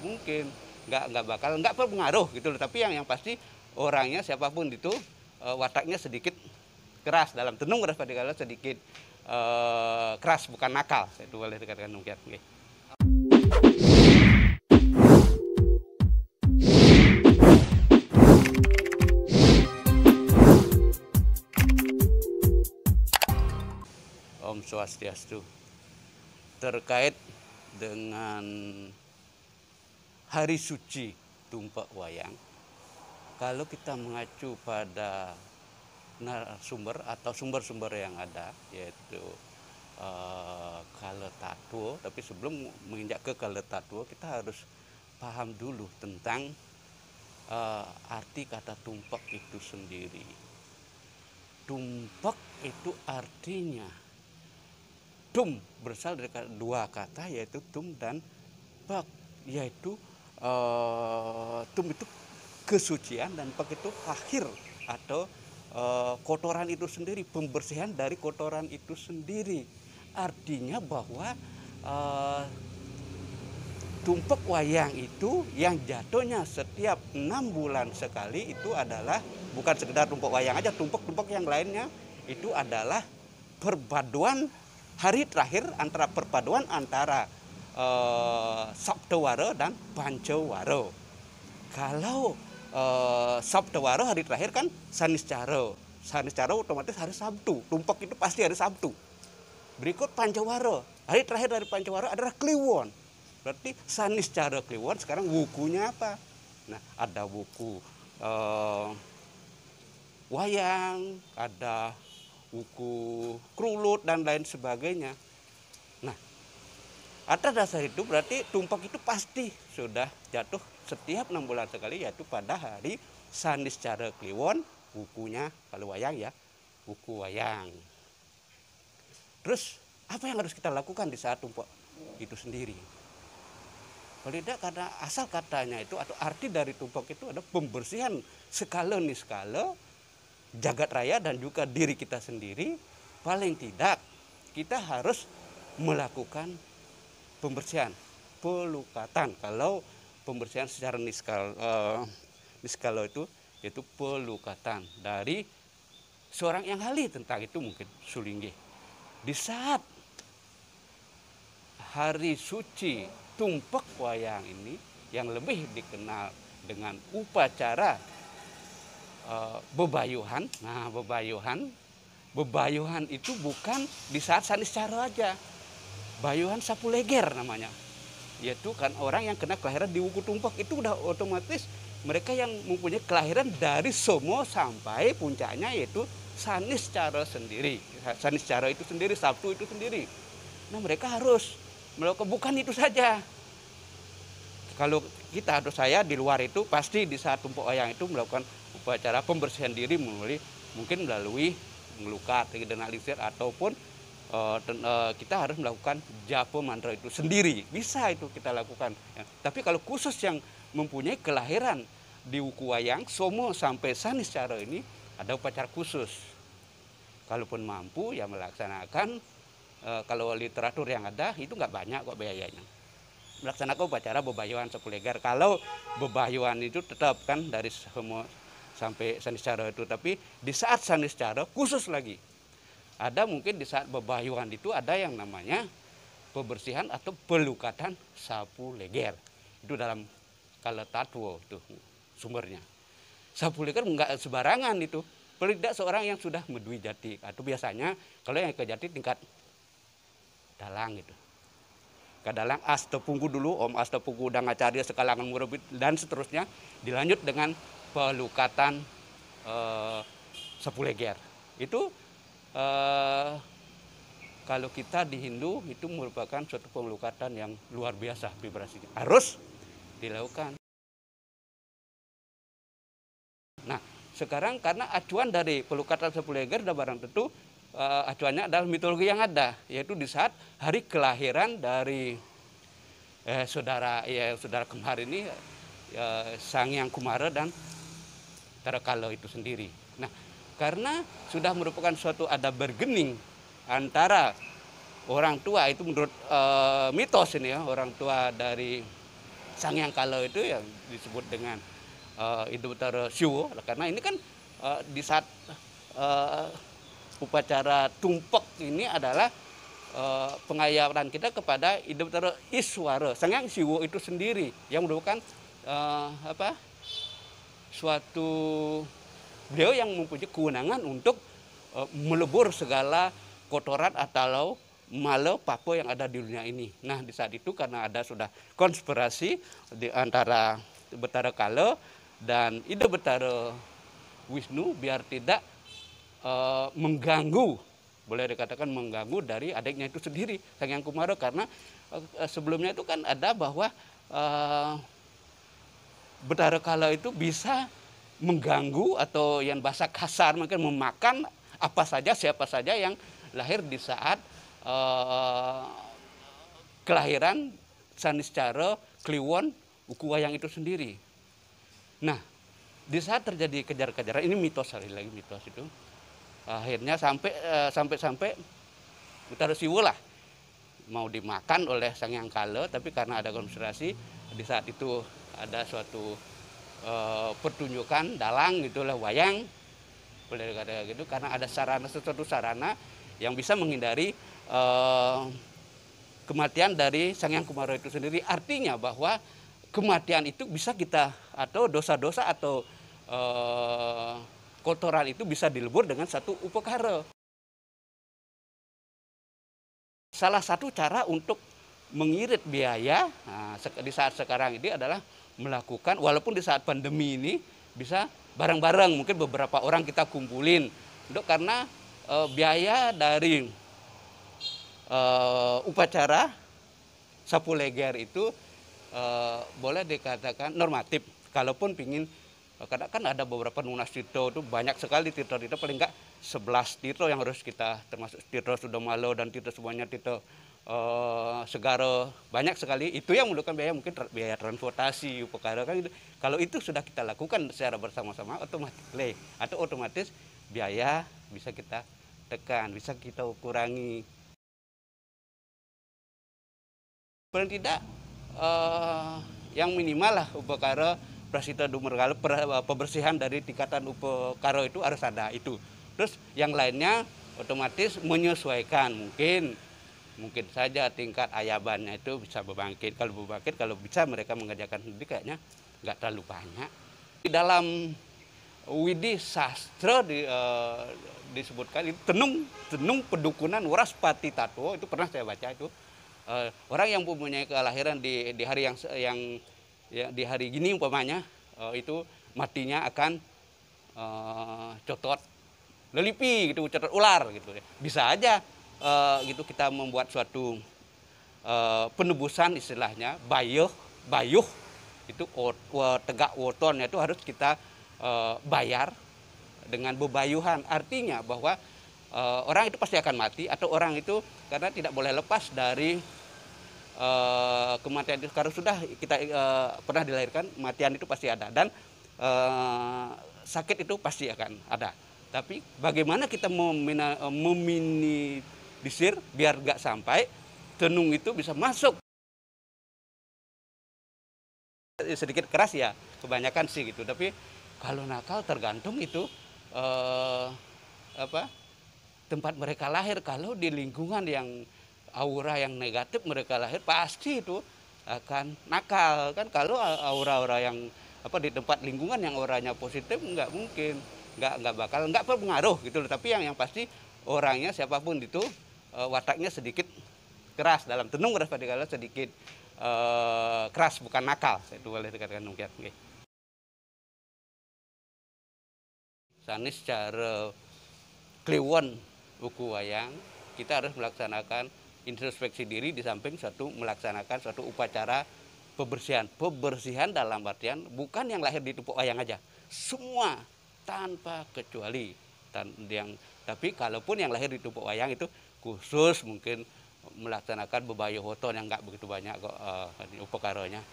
mungkin nggak berpengaruh gitu loh. Tapi yang pasti orangnya siapapun itu wataknya sedikit keras, dalam tenung keras pada kalau sedikit keras, bukan nakal, itu boleh dikatakan demikian. Okay. Om Swastiastu. Terkait dengan hari suci Tumpak Wayang, kalau kita mengacu pada narasumber atau sumber-sumber yang ada, yaitu Kala Tatuo, tapi sebelum menginjak ke Kala Tatuo, kita harus paham dulu tentang arti kata tumpak itu sendiri. Tumpak itu artinya tum, berasal dari dua kata, yaitu tum dan pak, yaitu tum itu kesucian dan pak itu akhir atau kotoran itu sendiri, pembersihan dari kotoran itu sendiri. Artinya bahwa tumpak wayang itu yang jatuhnya setiap 6 bulan sekali itu adalah bukan sekedar tumpak wayang aja, tumpak-tumpak yang lainnya itu adalah perpaduan hari terakhir antara perpaduan antara Sabtowaro dan Pancawaro. Kalau Sabtowaro hari terakhir kan Saniscaro. Saniscaro otomatis hari Sabtu. Tumpak itu pasti hari Sabtu. Berikut Pancawaro. Hari terakhir dari Pancawaro adalah Kliwon. Berarti Saniscaro Kliwon sekarang wukunya apa? Nah, ada wuku wayang, ada wuku krulut dan lain sebagainya. Nah, atas dasar itu berarti tumpak itu pasti sudah jatuh setiap 6 bulan sekali, yaitu pada hari Saniscaro Kliwon, wukunya kalau wayang ya, wuku wayang. Terus apa yang harus kita lakukan di saat tumpak itu sendiri? Kalau tidak, karena asal katanya itu atau arti dari tumpak itu ada pembersihan skala niskala jagat raya dan juga diri kita sendiri. Paling tidak kita harus melakukan pembersihan, pelukatan. Kalau pembersihan secara niskala itu yaitu pelukatan dari seorang yang ahli tentang itu, mungkin Sulingge. Di saat hari suci tumpak wayang ini yang lebih dikenal dengan upacara bebayuhan. Nah, bebayuhan itu bukan di saat Saniscaro aja. Bayuhan Sapuleger namanya. Yaitu kan orang yang kena kelahiran di wuku tumpak itu udah otomatis mereka yang mempunyai kelahiran dari Somo sampai puncaknya yaitu Saniscaro sendiri. Saniscaro itu sendiri, Sabtu itu sendiri. Nah, mereka harus melakukan, bukan itu saja. Kalau kita atau saya di luar itu pasti di saat tumpak wayang itu melakukan upacara pembersihan diri mungkin melalui ngelukat, denalisir, ataupun kita harus melakukan japa mantra itu sendiri. Bisa itu kita lakukan. Ya. Tapi kalau khusus yang mempunyai kelahiran di wuku wayang, Somo sampai Saniscaro ini ada upacara khusus. Kalaupun mampu ya melaksanakan, kalau literatur yang ada itu nggak banyak kok biayanya. Melaksanakan upacara bebayuhan Sapuleger. Kalau bebayuhan itu tetap kan dari Somo sampai Saniscaro itu, tapi di saat Saniscaro khusus lagi. Ada mungkin di saat bebayuhan itu ada yang namanya pembersihan atau pelukatan Sapuleger. Itu dalam Kala Tatuo itu sumbernya. Sapuleger enggak sembarangan itu. Paling tidak seorang yang sudah medui jati, atau biasanya kalau yang ke jati tingkat dalang itu. Ke dalang Astapunggu dulu, Om Astapunggu udah ngacarya sekalangan murabit dan seterusnya, dilanjut dengan pelukatan Sapuleger. Itu kalau kita di Hindu itu merupakan suatu pelukatan yang luar biasa vibrasinya. Harus dilakukan. Nah, sekarang karena acuan dari pelukatan Sapuleger dan barang tentu acuannya adalah mitologi yang ada, yaitu di saat hari kelahiran dari saudara kembar ini, Sang Hyang Kumara dan Tarakala itu sendiri. Nah, karena sudah merupakan suatu ada bergening antara orang tua itu menurut mitos ini ya, orang tua dari Sangyang Kala itu yang disebut dengan Ida Betara Siwo, karena ini kan di saat upacara tumpek ini adalah pengayaran kita kepada Ida Betara Iswara, Sangyang Siwo itu sendiri yang merupakan suatu beliau yang mempunyai kewenangan untuk melebur segala kotoran atau mala papa yang ada di dunia ini. Nah, di saat itu karena ada sudah konspirasi di antara Betara Kala dan Ida Betara Wisnu biar tidak mengganggu, boleh dikatakan mengganggu dari adiknya itu sendiri, Sangyang Kumara, karena sebelumnya itu kan ada bahwa Betara Kala itu bisa mengganggu atau yang bahasa kasar mungkin memakan apa saja siapa saja yang lahir di saat kelahiran Saniscara Kliwon Ukuwayang itu sendiri. Nah, di saat terjadi kejar-kejaran, ini mitos sekali lagi mitos itu. Akhirnya sampai Betara Siwo lah mau dimakan oleh Sangyang Kala, tapi karena ada konspirasi di saat itu ada suatu pertunjukan dalang gitulah wayang, boleh dikatakan gitu, karena ada sesuatu sarana yang bisa menghindari kematian dari Sangyang Kumara itu sendiri. Artinya bahwa kematian itu bisa kita atau dosa-dosa atau kotoran itu bisa dilebur dengan satu upakara. Salah satu cara untuk mengirit biaya di saat sekarang ini adalah melakukan, walaupun di saat pandemi ini bisa bareng-bareng, mungkin beberapa orang kita kumpulin, karena biaya dari upacara sapu leger itu boleh dikatakan normatif. Kalaupun pingin, karena kan ada beberapa nunas tirto itu banyak sekali tirto-tirto, paling enggak 11 tirto yang harus kita, termasuk tirto Sudamalo dan tirto semuanya, tirto Segara, banyak sekali. Itu yang membutuhkan biaya, mungkin biaya transportasi, upakara kan gitu. Kalau itu sudah kita lakukan secara bersama-sama, otomatis biaya bisa kita tekan, bisa kita kurangi. Paling tidak yang minimal lah upakara prasita dumergala, pembersihan dari tingkatan upakara itu harus ada itu. Terus yang lainnya otomatis menyesuaikan, mungkin saja tingkat ayabannya itu bisa berbangkit. Kalau bisa mereka mengerjakan sendiri kayaknya nggak terlalu banyak. Di dalam Widi Sastra disebutkan itu tenung pedukunan Waraspati Tatwo, itu pernah saya baca itu. Orang yang mempunyai kelahiran di hari yang di hari gini umpamanya, itu matinya akan cotot lelipi gitu, cotot ular gitu. Bisa aja gitu kita membuat suatu penebusan, istilahnya bayuh itu tegak wotonnya itu harus kita bayar dengan bebayuhan. Artinya bahwa orang itu pasti akan mati, atau orang itu karena tidak boleh lepas dari kematian itu. Karena sudah kita pernah dilahirkan, kematian itu pasti ada, dan sakit itu pasti akan ada. Tapi bagaimana kita meminimalisir biar nggak sampai tenung itu bisa masuk. Sedikit keras ya, kebanyakan sih gitu. Tapi kalau nakal tergantung itu tempat mereka lahir. Kalau di lingkungan yang aura yang negatif mereka lahir, pasti itu akan nakal kan. Kalau aura-aura yang di tempat lingkungan yang auranya positif, nggak mungkin, nggak bakal, nggak berpengaruh gitu loh. Tapi yang pasti orangnya siapapun itu wataknya sedikit keras, dalam tenung Waraspati Kala sedikit keras, bukan nakal, itu boleh dikatakan mungkin. Sanis secara Kliwon Ukuwayang, kita harus melaksanakan introspeksi diri, di samping melaksanakan suatu upacara Pembersihan dalam artian bukan yang lahir di Tupuk Wayang aja, semua tanpa kecuali. Tapi kalaupun yang lahir di Tupuk Wayang itu khusus mungkin melaksanakan bebayuh woton yang nggak begitu banyak kok upakaranya.